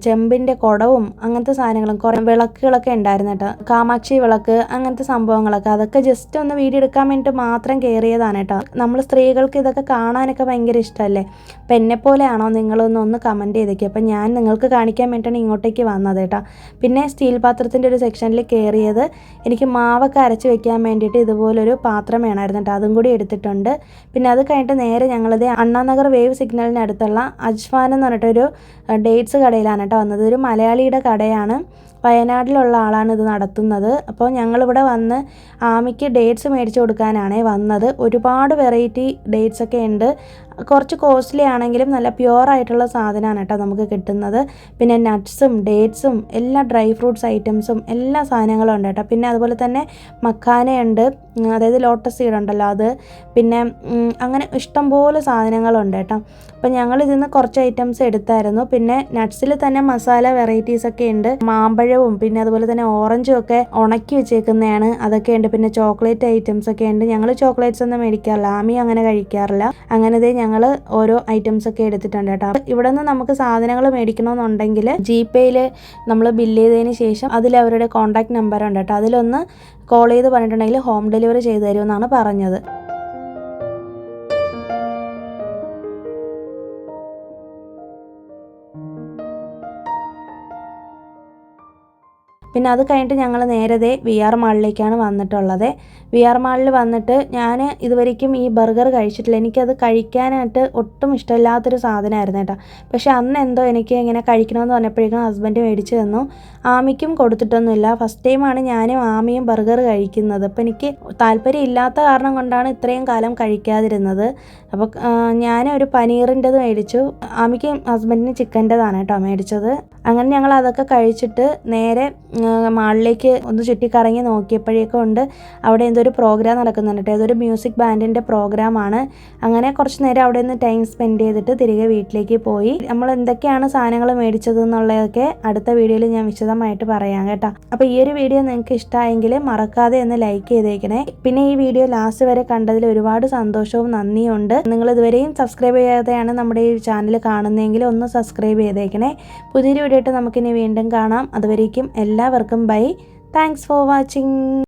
Speaker 1: ചെമ്പിൻ്റെ കുടവും അങ്ങനത്തെ സാധനങ്ങളും കുറേ വിളക്കുകളൊക്കെ ഉണ്ടായിരുന്നു കേട്ടോ. കാമാക്ഷി വിളക്ക് അങ്ങനത്തെ സംഭവങ്ങളൊക്കെ, അതൊക്കെ ജസ്റ്റ് ഒന്ന് വീഡിയോ എടുക്കാൻ വേണ്ടിയിട്ട് മാത്രം കയറിയതാണ് കേട്ടോ. നമ്മൾ സ്ത്രീകൾക്ക് ഇതൊക്കെ കാണാനൊക്കെ ഭയങ്കര ഇഷ്ടമല്ലേ. അപ്പം എന്നെപ്പോലെയാണോ നിങ്ങളൊന്ന് കമൻറ്റ് ചെയ്തേക്കുക. അപ്പം ഞാൻ നിങ്ങൾക്ക് കാണിക്കാൻ വേണ്ടിയിട്ടാണ് ഇങ്ങോട്ടേക്ക് വന്നത് കേട്ടോ. പിന്നെ സ്റ്റീൽ പാത്രത്തിൻ്റെ ഒരു സെക്ഷനിൽ കയറിയത്, എനിക്ക് മാവൊക്കെ അരച്ച് വെക്കാൻ വേണ്ടിയിട്ട് ഇതുപോലൊരു പാത്രം വേണമായിരുന്നു കേട്ടോ. അതും കൂടി എടുത്തിട്ടുണ്ട്. പിന്നെ അത് കഴിഞ്ഞിട്ട് നേരെ ഞങ്ങൾ അണ്ണാനഗർ വേവ് സിഗ്നലിന് അടുത്തുള്ള അജ്വാൻ എന്ന് പറഞ്ഞിട്ടൊരു ഡേറ്റ്സ് കടയിലാണ് കേട്ടോ വന്നത്. ഒരു മലയാളിയുടെ കടയാണ്, വയനാട്ടിലുള്ള ആളാണ് ഇത് നടത്തുന്നത്. അപ്പോൾ ഞങ്ങളിവിടെ വന്ന് ആമിക്ക് ഡേറ്റ്സ് മേടിച്ച് കൊടുക്കാനാണ് വന്നത്. ഒരുപാട് വെറൈറ്റി ഡേറ്റ്സ് ഒക്കെ ഉണ്ട്. കുറച്ച് കോസ്റ്റ്ലി ആണെങ്കിലും നല്ല പ്യുവറായിട്ടുള്ള സാധനമാണ് കേട്ടോ നമുക്ക് കിട്ടുന്നത്. പിന്നെ നട്ട്സും ഡേറ്റ്സും എല്ലാ ഡ്രൈ ഫ്രൂട്ട്സ് ഐറ്റംസും എല്ലാ സാധനങ്ങളും ഉണ്ട് കേട്ടോ. പിന്നെ അതുപോലെ തന്നെ മക്കാനയുണ്ട്, അതായത് ലോട്ടസ് സീഡ് ഉണ്ടല്ലോ അത്. പിന്നെ അങ്ങനെ ഇഷ്ടംപോലെ സാധനങ്ങളുണ്ട് കേട്ടോ. അപ്പോൾ ഞങ്ങൾ ഇതിൽ കുറച്ച് ഐറ്റംസ് എടുത്തായിരുന്നു. പിന്നെ നട്ട്സിൽ തന്നെ മസാല വെറൈറ്റീസ് ഒക്കെ ഉണ്ട്. മാമ്പഴവും പിന്നെ അതുപോലെ തന്നെ ഓറഞ്ചും ഒക്കെ ഉണക്കി വെച്ചേക്കുന്നതാണ്, അതൊക്കെ ഉണ്ട്. പിന്നെ ചോക്ലേറ്റ് ഐറ്റംസ് ഒക്കെ ഉണ്ട്. ഞങ്ങൾ ചോക്ലേറ്റ്സ് ഒന്നും മേടിക്കാറില്ല, ആമി അങ്ങനെ കഴിക്കാറില്ല. അങ്ങനെ ഞങ്ങൾ ഓരോ ഐറ്റംസ് ഒക്കെ എടുത്തിട്ടുണ്ട് കേട്ടോ. ഇവിടെ നിന്ന് നമുക്ക് സാധനങ്ങൾ മേടിക്കണമെന്നുണ്ടെങ്കിൽ ജിപേയിൽ നമ്മൾ ബില്ല് ചെയ്തതിന് ശേഷം അതിൽ അവരുടെ കോൺടാക്ട് നമ്പർ ഉണ്ട് കേട്ടോ. അതിലൊന്ന് കോൾ ചെയ്ത് പറഞ്ഞിട്ടുണ്ടെങ്കിൽ ഹോം ഡെലിവറി ചെയ്തു തരുമെന്നാണ് പറഞ്ഞത്. പിന്നെ അത് കഴിഞ്ഞിട്ട് ഞങ്ങൾ നേരെ വി ആർ മാളിലേക്കാണ് വന്നിട്ടുള്ളത്. വി ആർ മാളിൽ വന്നിട്ട് ഞാൻ ഇതുവരെയ്ക്കും ഈ ബർഗർ കഴിച്ചിട്ടില്ല. എനിക്കത് കഴിക്കാനായിട്ട് ഒട്ടും ഇഷ്ടമില്ലാത്തൊരു സാധനമായിരുന്നു കേട്ടോ. പക്ഷേ അന്ന് എന്തോ എനിക്ക് ഇങ്ങനെ കഴിക്കണമെന്ന് പറഞ്ഞപ്പോഴേക്കും ഹസ്ബൻഡ് മേടിച്ച് തന്നു. ആമിക്കും കൊടുത്തിട്ടൊന്നുമില്ല. ഫസ്റ്റ് ടൈമാണ് ഞാനും ആമിയും ബർഗർ കഴിക്കുന്നത്. അപ്പോൾ എനിക്ക് താല്പര്യം ഇല്ലാത്ത കാരണം കൊണ്ടാണ് ഇത്രയും കാലം കഴിക്കാതിരുന്നത്. അപ്പോൾ ഞാൻ ഒരു പനീറിൻ്റെത് മേടിച്ചു. ആമിക്കും ഹസ്ബൻഡിന് ചിക്കൻ്റെതാണ് കേട്ടോ മേടിച്ചത്. അങ്ങനെ ഞങ്ങൾ അതൊക്കെ കഴിച്ചിട്ട് നേരെ മാളിലേക്ക് ഒന്ന് ചുറ്റിക്കറങ്ങി നോക്കിയപ്പോഴേക്കും ഉണ്ട് അവിടെ എന്തോ ഒരു പ്രോഗ്രാം നടക്കുന്നുണ്ട് കേട്ടോ. ഏതൊരു മ്യൂസിക് ബാൻഡിൻ്റെ പ്രോഗ്രാമാണ്. അങ്ങനെ കുറച്ച് നേരം അവിടെ നിന്ന് ടൈം സ്പെൻഡ് ചെയ്തിട്ട് തിരികെ വീട്ടിലേക്ക് പോയി. നമ്മൾ എന്തൊക്കെയാണ് സാധനങ്ങൾ മേടിച്ചത് എന്നുള്ളതൊക്കെ അടുത്ത വീഡിയോയിൽ ഞാൻ വിശദമായിട്ട് പറയാം കേട്ടോ. അപ്പോൾ ഈ ഒരു വീഡിയോ നിങ്ങൾക്ക് ഇഷ്ടമായെങ്കിൽ മറക്കാതെ ഒന്ന് ലൈക്ക് ചെയ്തേക്കണേ. പിന്നെ ഈ വീഡിയോ ലാസ്റ്റ് വരെ കണ്ടതിൽ ഒരുപാട് സന്തോഷവും നന്ദിയുണ്ട്. നിങ്ങൾ ഇതുവരെയും സബ്സ്ക്രൈബ് ചെയ്യാതെയാണ് നമ്മുടെ ഈ ചാനൽ കാണുന്നതെങ്കിൽ ഒന്ന് സബ്സ്ക്രൈബ് ചെയ്തേക്കണേ. പുതിയൊരു വീഡിയോ ആയിട്ട് നമുക്കിനി വീണ്ടും കാണാം. അതുവരേക്കും എല്ലാവർക്കും ബൈ. Thanks for watching.